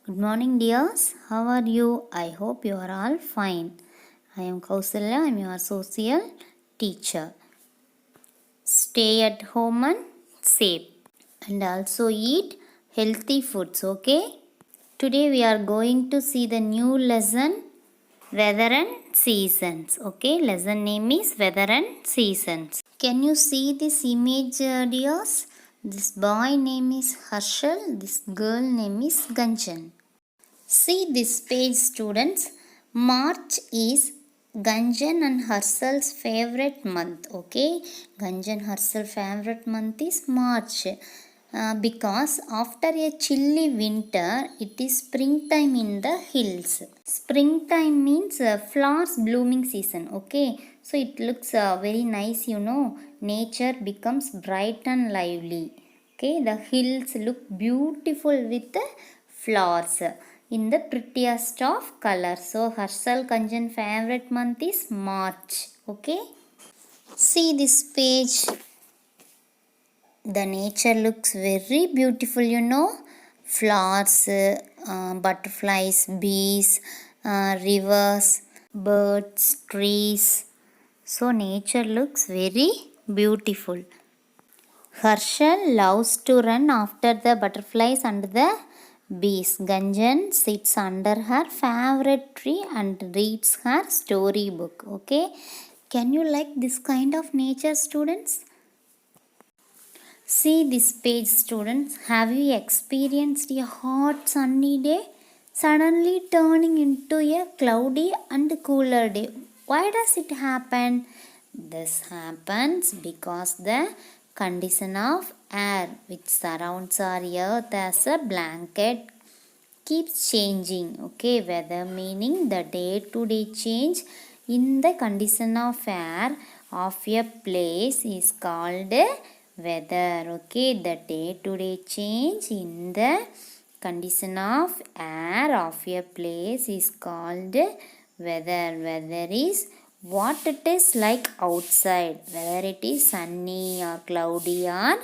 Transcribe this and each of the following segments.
Good morning, dears. How are you? I hope you are all fine. I am Kausalya. I am your social teacher. Stay at home and safe, and also eat healthy foods. Okay. Today we are going to see the new lesson, weather and seasons. Okay. Lesson name is weather and seasons. Can you see this image, dears? This boy name is Harshal. This girl name is Ganchan. See this page, students. March is Ganjan and Harsal's favorite month. Okay, Ganjan Harsal favorite month is March because after a chilly winter, it is springtime in the hills. Springtime means flowers blooming season. Okay, so it looks very nice. Nature becomes bright and lively. Okay, the hills look beautiful with the flowers in the prettiest of colors. So Harshal Kanjan favorite month is March. Okay. See this page. The nature looks very beautiful. Flowers, butterflies, bees, rivers, birds, trees. So nature looks very beautiful. Harshal loves to run after the butterflies and the bees. Ganjan sits under her favorite tree and reads her storybook. Okay. Can you like this kind of nature, students? See this page, students. Have you experienced a hot sunny day suddenly turning into a cloudy and cooler day? Why does it happen? This happens because the condition of air which surrounds our earth as a blanket keeps changing. Okay, weather meaning the day-to-day change in the condition of air of a place is called weather. Okay, the day-to-day change in the condition of air of a place is called weather. Weather is what it is like outside, whether it is sunny or cloudy or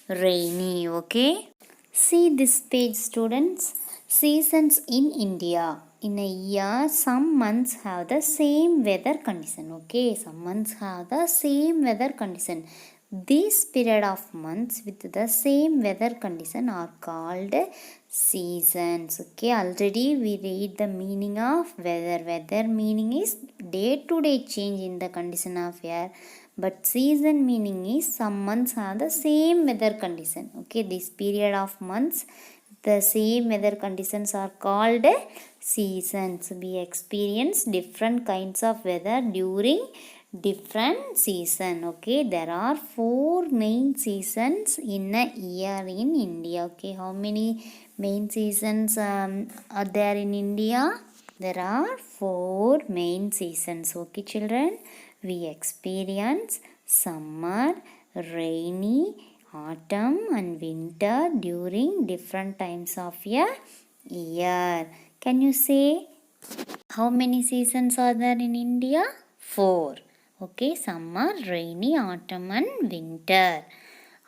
rainy. Okay, see this page, students. Seasons in India. In a year, some months have the same weather condition. Okay, some months have the same weather condition. This period of months with the same weather condition are called seasons. Okay, already we read the meaning of weather. Weather meaning is day-to-day change in the condition of air. But season meaning is some months have the same weather condition. Okay, this period of months, the same weather conditions are called seasons. We experience different kinds of weather during different season. Okay, there are 4 main seasons in a year in India. Okay, how many main seasons are there in India? There are 4 main seasons. Okay, children, we experience summer, rainy, autumn and winter during different times of a year. Can you say how many seasons are there in India? 4. Okay, summer, rainy, autumn and winter.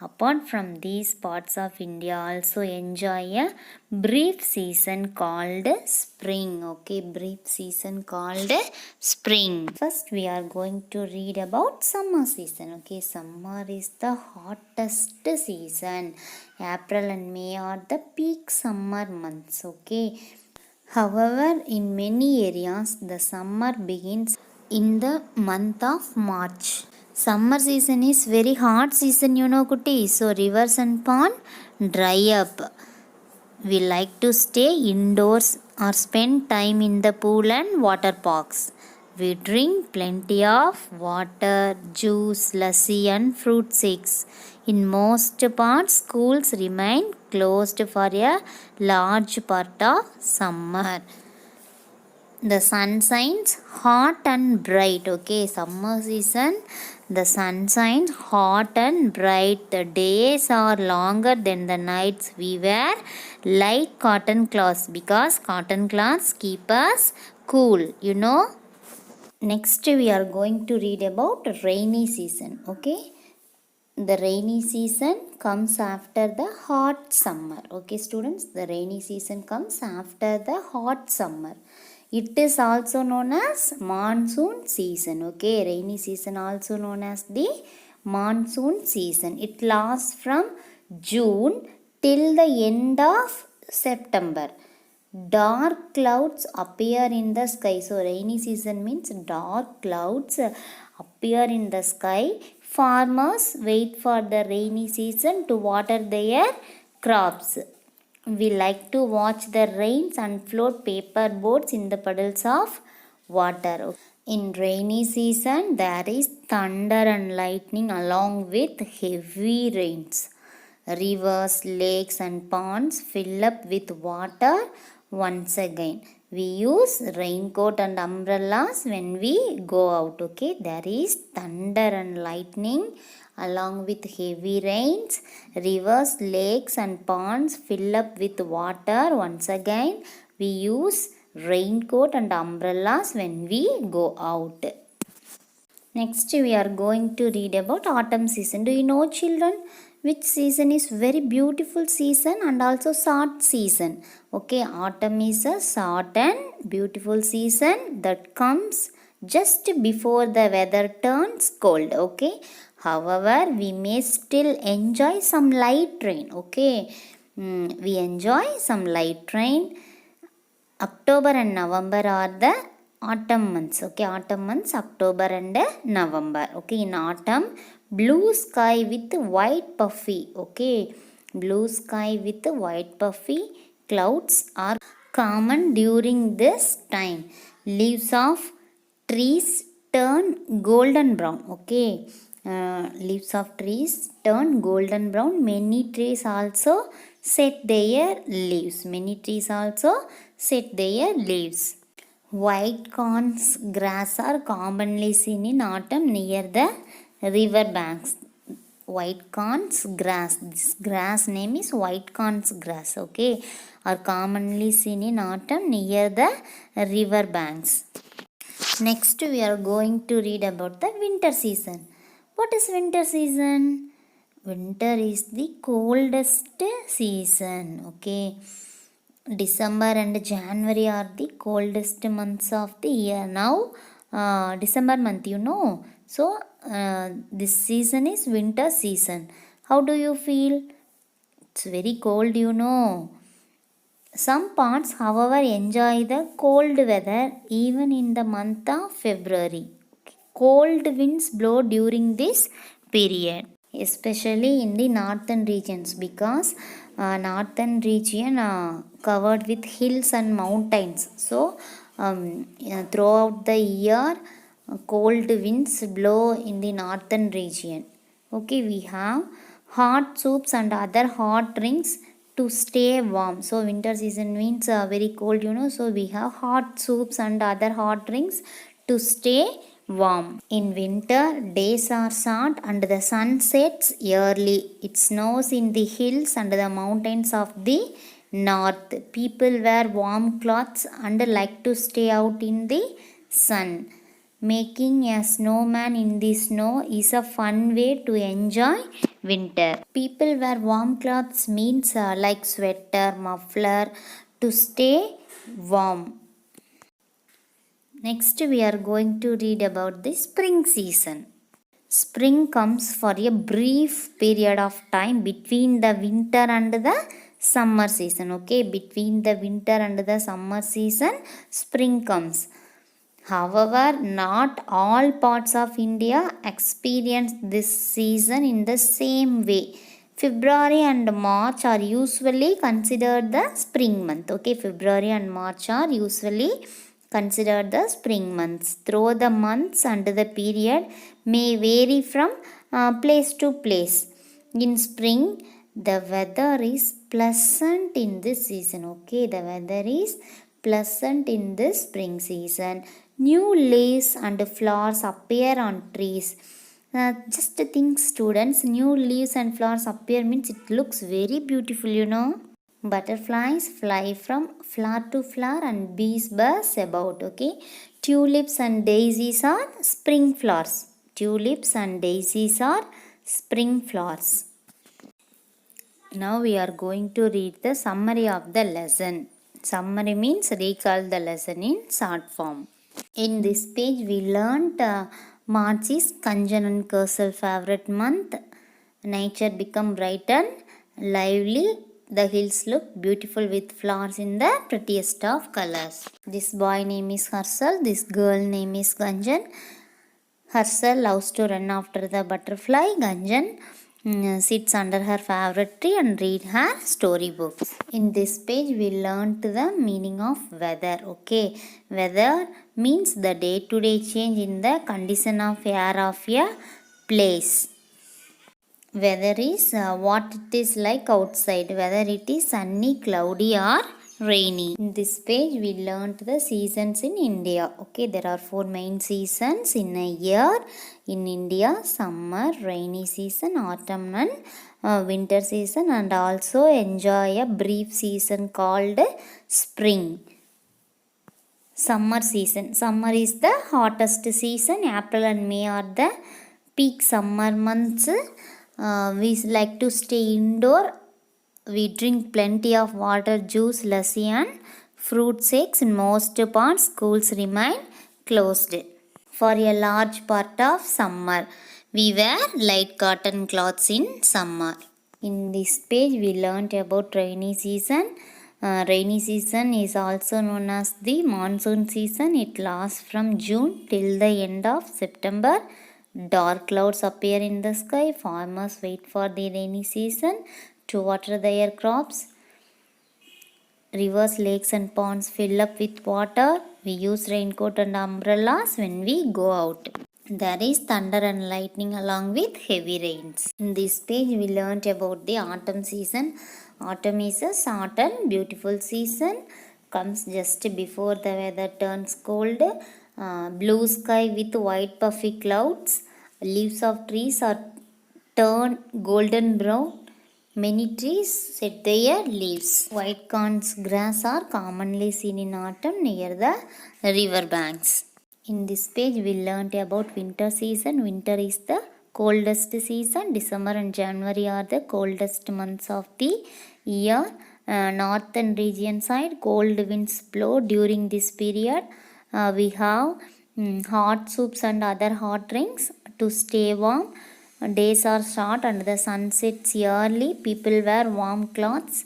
Apart from these parts of India also enjoy a brief season called spring. Okay, brief season called spring. First we are going to read about summer season. Okay, summer is the hottest season. April and May are the peak summer months. Okay, however, in many areas the summer begins in the month of March. Summer season is very hot season, Kutti. So rivers and pond dry up. We like to stay indoors or spend time in the pool and water parks. We drink plenty of water, juice, lassi and fruit shakes. In most parts, schools remain closed for a large part of summer. The sun shines hot and bright. Okay, summer season, the sun shines hot and bright. The days are longer than the nights. We wear light cotton cloths because cotton cloths keep us cool. Next we are going to read about rainy season. Okay, the rainy season comes after the hot summer. Okay students, the rainy season comes after the hot summer. It is also known as monsoon season. Okay, rainy season also known as the monsoon season. It lasts from June till the end of September. Dark clouds appear in the sky. So rainy season means dark clouds appear in the sky. Farmers wait for the rainy season to water their crops. We like to watch the rains and float paper boats in the puddles of water. In rainy season there is thunder and lightning along with heavy rains. Rivers, lakes and ponds fill up with water once again. We use raincoat and umbrellas when we go out. Okay, there is thunder and lightning along with heavy rains. Rivers, lakes and ponds fill up with water once again. We use raincoat and umbrellas when we go out. Next we are going to read about autumn season. Do you know children which season is very beautiful season and also short season? Okay, autumn is a short and beautiful season that comes just before the weather turns cold. Okay, however we may still enjoy some light rain. Okay, we enjoy some light rain. October and November are the autumn months. Okay, autumn months October and November. Okay, in autumn blue sky with white puffy. Okay, blue sky with white puffy clouds are common during this time. Leaves of trees turn golden brown. Okay, leaves of trees turn golden brown. Many trees also set their leaves. Many trees also set their leaves. White corns grass are commonly seen in autumn near the river banks. White corns grass, this grass name is white corns grass. Okay, are commonly seen in autumn near the river banks. Next we are going to read about the winter season. What is winter season? Winter is the coldest season. Okay, December and January are the coldest months of the year. Now December month, you know, so this season is winter season. How do you feel? It's very cold, you know. Some parts however enjoy the cold weather even in the month of February. Cold winds blow during this period, especially in the northern regions, because northern region covered with hills and mountains. So throughout the year cold winds blow in the northern region. Okay, we have hot soups and other hot drinks to stay warm. So winter season means very cold, you know, so we have hot soups and other hot drinks to stay warm. In winter days are short and the sun sets early. It snows in the hills and the mountains of the north. People wear warm clothes and like to stay out in the sun. Making a snowman in the snow is a fun way to enjoy winter. People wear warm clothes means like sweater, muffler to stay warm. Next we are going to read about the spring season. Spring comes for a brief period of time between the winter and the summer season. Okay, between the winter and the summer season spring comes. However, not all parts of India experience this season in the same way. February and March are usually considered the spring month. Okay, February and March are usually considered the spring months. Though the months and the period may vary from place to place. In spring, the weather is pleasant in this season. Okay, the weather is pleasant in this spring season. New leaves and flowers appear on trees. Just think students, new leaves and flowers appear means it looks very beautiful, you know. Butterflies fly from flower to flower and bees buzz about. Okay, tulips and daisies are spring flowers. Tulips and daisies are spring flowers. Now we are going to read the summary of the lesson. Summary means recall the lesson in short form. In this page we learnt March is Kanjan and Kersal favorite month. Nature become bright and lively. The hills look beautiful with flowers in the prettiest of colors. This boy name is Harsal. This girl name is Ganjan. Harsal loves to run after the butterfly. Ganjan sits under her favorite tree and read her storybooks. In this page we learnt the meaning of weather. Okay, weather means the day-to-day change in the condition of air of a place. Weather is what it is like outside, whether it is sunny, cloudy or rainy. In this page we learnt the seasons in India. Okay, there are 4 main seasons in a year in India: summer, rainy season, autumn and winter season, and also enjoy a brief season called spring. Summer season. Summer is the hottest season. April and May are the peak summer months. We like to stay indoor. We drink plenty of water, juice, lassi and fruit shakes. In most parts, schools remain closed for a large part of summer. We wear light cotton clothes in summer. In this page, we learnt about rainy season. Rainy season is also known as the monsoon season. It lasts from June till the end of September. Dark clouds appear in the sky. Farmers wait for the rainy season to water their crops. Rivers, lakes and ponds fill up with water. We use raincoat and umbrellas when we go out. There is thunder and lightning along with heavy rains. In this page we learnt about the autumn season. Autumn is a short and beautiful season. Comes just before the weather turns cold. Blue sky with white puffy clouds. Leaves of trees are turned golden brown. Many trees shed their leaves. White corns grass are commonly seen in autumn near the river banks. In this page we learnt about winter season. Winter is the coldest season. December and January are the coldest months of the year. Northern region side cold winds blow during this period. We have hot soups and other hot drinks to stay warm. Days are short and the sun sets early. People wear warm clothes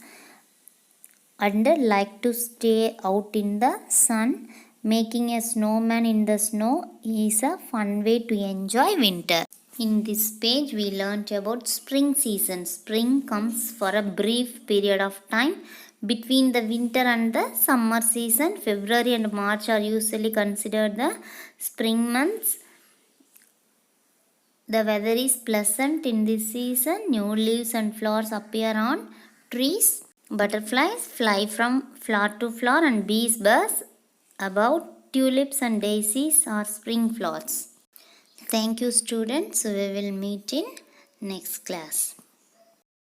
and like to stay out in the sun. Making a snowman in the snow is a fun way to enjoy winter. In this page we learnt about spring season. Spring comes for a brief period of time between the winter and the summer season. February and March are usually considered the spring months. The weather is pleasant in this season. New leaves and flowers appear on trees. Butterflies fly from flower to flower and bees buzz about tulips and daisies are spring flowers. Thank you students. We will meet in next class.